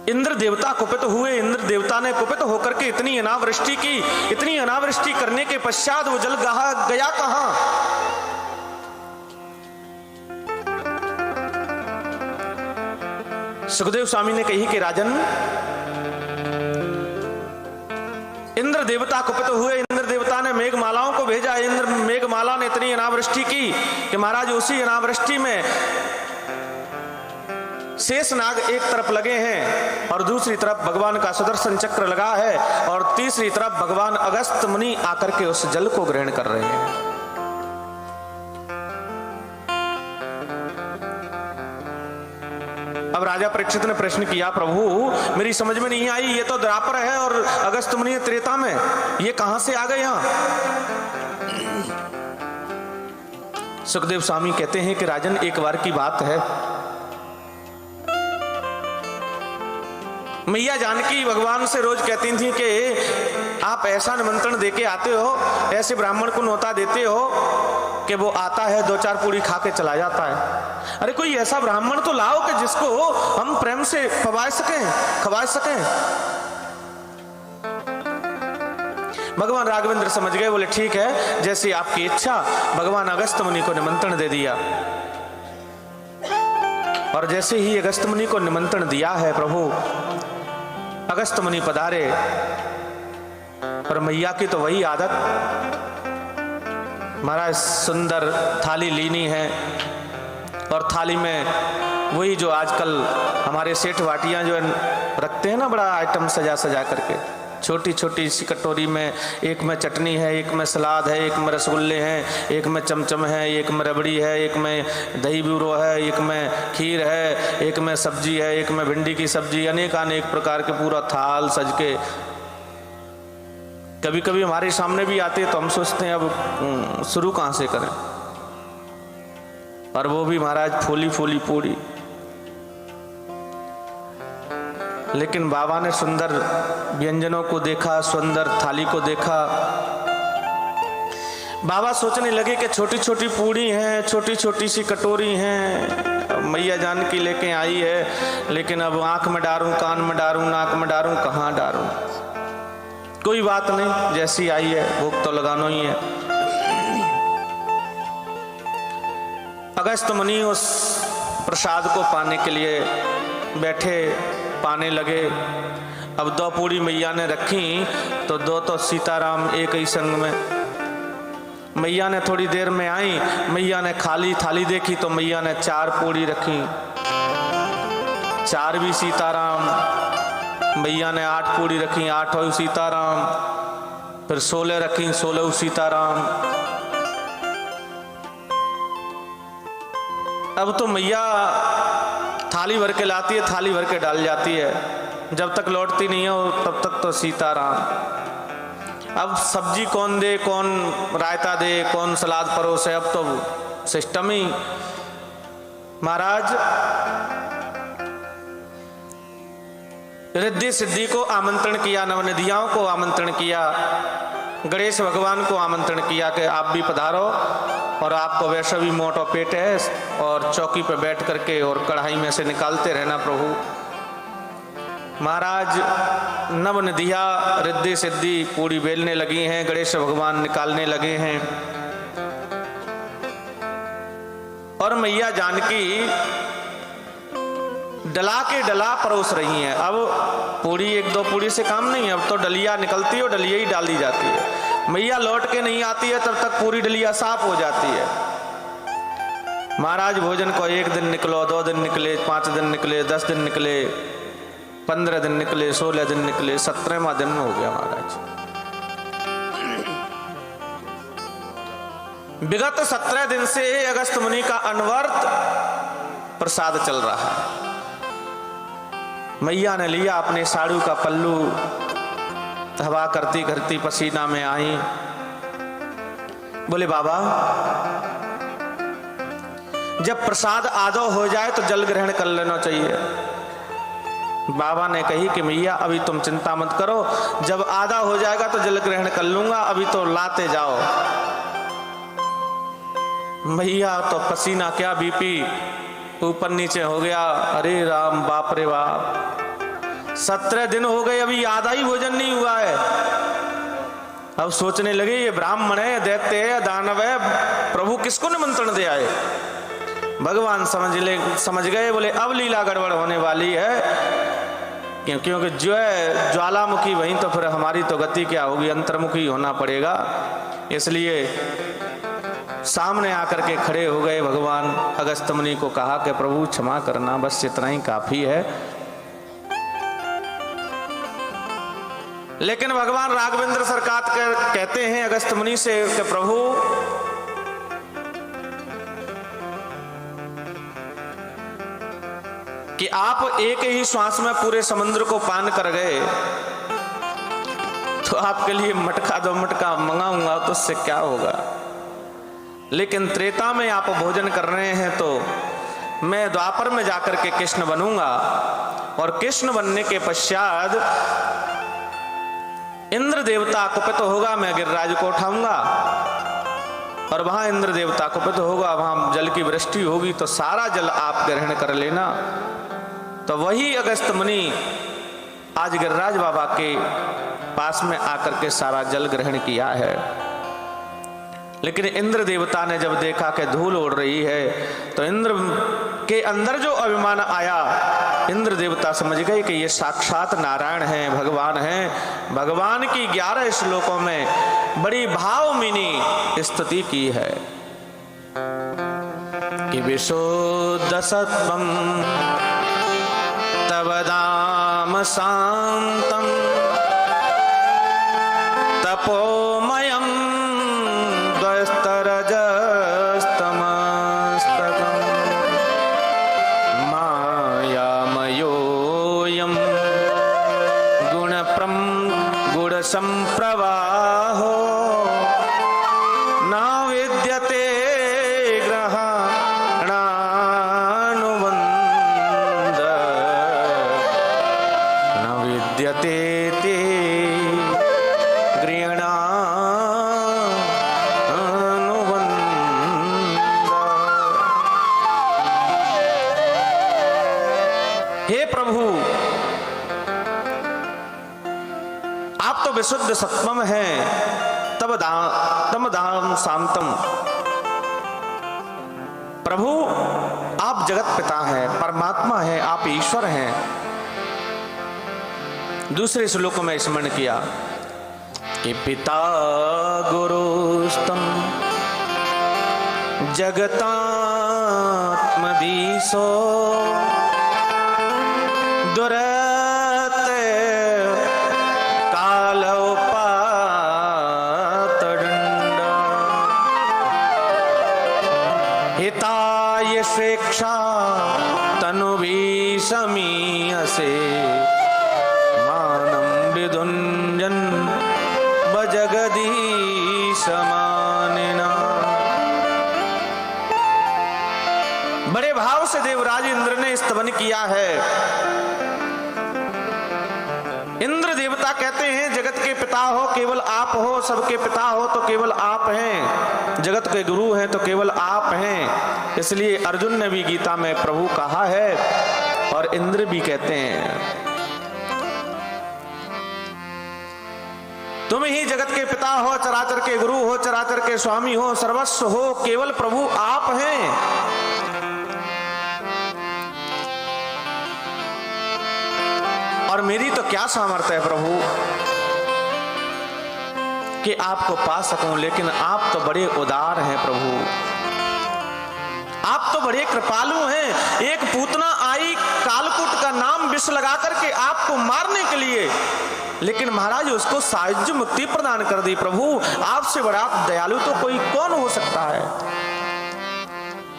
इंद्र देवता कुपित हुए। इंद्र देवता ने कुपित होकर के इतनी अनावृष्टि की। इतनी अनावृष्टि करने के पश्चात वो जल गया कहां? सुखदेव स्वामी ने कही कि राजन, इंद्र देवता कुपित हुए। इंद्र देवता ने मेघमालाओं को भेजा। इंद्र मेघमाला ने इतनी अनावृष्टि की कि महाराज उसी अनावृष्टि में शेषनाग एक तरफ लगे हैं और दूसरी तरफ भगवान का सुदर्शन चक्र लगा है और तीसरी तरफ भगवान अगस्त मुनि आकर के उस जल को ग्रहण कर रहे हैं। अब राजा परीक्षित ने प्रश्न किया, प्रभु मेरी समझ में नहीं आई, ये तो द्वापर है और अगस्त मुनि त्रेता में, ये कहां से आ गए यहां? सुखदेव स्वामी कहते हैं कि राजन, एक बार की बात है, मैया जानकी भगवान से रोज कहती थी कि आप ऐसा निमंत्रण देके आते हो, ऐसे ब्राह्मण को न्योता देते हो कि वो आता है, 2-4 पूड़ी खा के चला जाता है। अरे कोई ऐसा ब्राह्मण तो लाओ कि जिसको हम प्रेम से खवा सकें। भगवान राघवेंद्र समझ गए, बोले ठीक है, जैसी आपकी इच्छा। भगवान अगस्त मुनि को निमंत्रण दे दिया और जैसे ही अगस्त मुनि को निमंत्रण दिया है प्रभु, अगस्त मुनि पधारे। पर मैया की तो वही आदत, महाराज सुंदर थाली लीनी है और थाली में वही जो आजकल हमारे सेठ वाटियां जो रखते हैं ना, बड़ा आइटम सजा सजा करके, छोटी छोटी सी कटोरी में, एक में चटनी है, एक में सलाद है, एक में रसगुल्ले हैं, एक में चमचम है, एक में रबड़ी है, एक में दही ब्यूरो है, एक में खीर है, एक में सब्जी है, एक में भिंडी की सब्जी, अनेक प्रकार के पूरा थाल सज के। कभी कभी हमारे सामने भी आते हैं तो हम सोचते हैं अब शुरू कहाँ से करें, और वो भी महाराज फूली फूली पूड़ी। लेकिन बाबा ने सुंदर व्यंजनों को देखा, सुंदर थाली को देखा। बाबा सोचने लगे कि छोटी छोटी पूड़ी हैं, छोटी छोटी सी कटोरी हैं, मैया जानकी लेके आई है, लेकिन अब आंख में डारूं, कान में डारूं, नाक में डारूं, कहाँ डारूं? कोई बात नहीं, जैसी आई है भूख तो लगाना ही है। अगस्त मुनि उस प्रसाद को पाने के लिए बैठे, पाने लगे। अब 2 पूड़ी मैया ने रखी तो 2 तो सीताराम एक ही संग में। मैया ने थोड़ी देर में आई, मैया ने खाली थाली देखी तो मैया ने 4 पूड़ी रखी, 4 भी सीताराम। मैया ने 8 पूड़ी रखी, 8 सीताराम। फिर 16 रखी, 16 सीताराम। अब तो मैया थाली भर के लाती है, थाली भर के डाल जाती है, जब तक लौटती नहीं हो तब तक तो सीताराम। अब सब्जी कौन दे, कौन रायता दे, कौन सलाद परोसे, अब तो सिस्टम ही। महाराज रिद्धि सिद्धि को आमंत्रण किया, नवनिधियाओं को आमंत्रण किया, गणेश भगवान को आमंत्रण किया कि आप भी पधारो, और आपको वैसा भी मोटा पेट है और चौकी पर बैठ करके और कढ़ाई में से निकालते रहना प्रभु। महाराज नवनिधिया रिद्धि सिद्धि पूरी बेलने लगी हैं, गणेश भगवान निकालने लगे हैं, और मैया जानकी डला के डला परोस रही हैं। अब पूरी 1-2 पूरी से काम नहीं है, अब तो डलिया निकलती है और डलिया ही डाली जाती है। मैया लौट के नहीं आती है तब तक पूरी डलिया साफ हो जाती है। महाराज भोजन को 1 दिन निकलो, 2 दिन निकले, 5 दिन निकले, 10 दिन निकले, 15 दिन निकले, 16 दिन निकले, 17वां दिन हो गया महाराज। विगत 17 दिन से अगस्त मुनि का अनवर्त प्रसाद चल रहा है। मैया ने लिया अपने साड़ू का पल्लू, हवा करती करती पसीना में आई, बोले बाबा जब प्रसाद आधा हो जाए तो जल ग्रहण कर लेना चाहिए। बाबा ने कही कि मैया अभी तुम चिंता मत करो, जब आधा हो जाएगा तो जल ग्रहण कर लूंगा, अभी तो लाते जाओ। मैया तो पसीना क्या, बीपी ऊपर नीचे हो गया। अरे राम, बाप रे बाप, 17 दिन हो गए, अभी आधा ही भोजन नहीं हुआ है। अब सोचने लगे ये ब्राह्मण है, दैत्य है, दानव है, प्रभु किसको निमंत्रण दे आए। भगवान समझ गए, बोले अब लीला गड़बड़ होने वाली है, क्योंकि जो है ज्वालामुखी वहीं, तो फिर हमारी तो गति क्या होगी, अंतर्मुखी होना पड़ेगा। इसलिए सामने आकर के खड़े हो गए भगवान। अगस्त्य मुनि को कहा कि प्रभु क्षमा करना, बस इतना ही काफी है। लेकिन भगवान राघवेंद्र सरकार कहते हैं अगस्त्य मुनि से कि प्रभु कि आप एक ही श्वास में पूरे समुद्र को पान कर गए, तो आपके लिए मटका 2 मटका मंगाऊंगा तो उससे क्या होगा। लेकिन त्रेता में आप भोजन कर रहे हैं, तो मैं द्वापर में जाकर के कृष्ण बनूंगा, और कृष्ण बनने के पश्चात इंद्र देवता कुपित होगा, मैं गिरिराज को उठाऊंगा, और वहां इंद्र देवता कुपित होगा, वहां जल की वृष्टि होगी, तो सारा जल आप ग्रहण कर लेना। तो वही अगस्त्य मुनि आज गिरिराज बाबा के पास में आकर के सारा जल ग्रहण किया है। लेकिन इंद्र देवता ने जब देखा कि धूल उड़ रही है, तो इंद्र के अंदर जो अभिमान आया, इंद्र देवता समझ गए कि ये साक्षात नारायण हैं, भगवान हैं। भगवान की 11 श्लोकों में बड़ी भावमीनी स्तुति की है कि विशुद्ध सत्वम तव धाम शांतम तपोमयम संप्रवाहो न विद्यते ग्रहणानुबंध न विद्यते ते गृहणानुबंध। हे प्रभु, आप तो विशुद्ध सत्वम हैं, तम दाम शांतम। प्रभु आप जगत पिता हैं, परमात्मा हैं, आप ईश्वर हैं। दूसरे श्लोक में स्मरण किया कि पिता गुरुस्तम जगतात्मदीशो स्वेच्छा तनुवी समीयसे मानम विदुंजन बजगदीश मानिना। बड़े भाव से देवराज इंद्र ने स्तवन किया है। इंद्र देवता कहते हैं जगत के पिता हो केवल आप हो, सबके पिता हो तो केवल आप हैं, जगत के गुरु हैं तो केवल आप हैं। इसलिए अर्जुन ने भी गीता में प्रभु कहा है, और इंद्र भी कहते हैं तुम ही जगत के पिता हो, चराचर के गुरु हो, चराचर के स्वामी हो, सर्वस्व हो, केवल प्रभु आप हैं। और मेरी तो क्या सामर्थ्य है प्रभु कि आपको पा सकूं, लेकिन आप तो बड़े उदार हैं प्रभु, आप तो बड़े कृपालु हैं। एक पूतना आई कालकूट का नाम विष लगा करके आपको मारने के लिए, लेकिन महाराज उसको सायुज्य मुक्ति प्रदान कर दी। प्रभु आपसे बड़ा दयालु तो कोई कौन हो सकता है।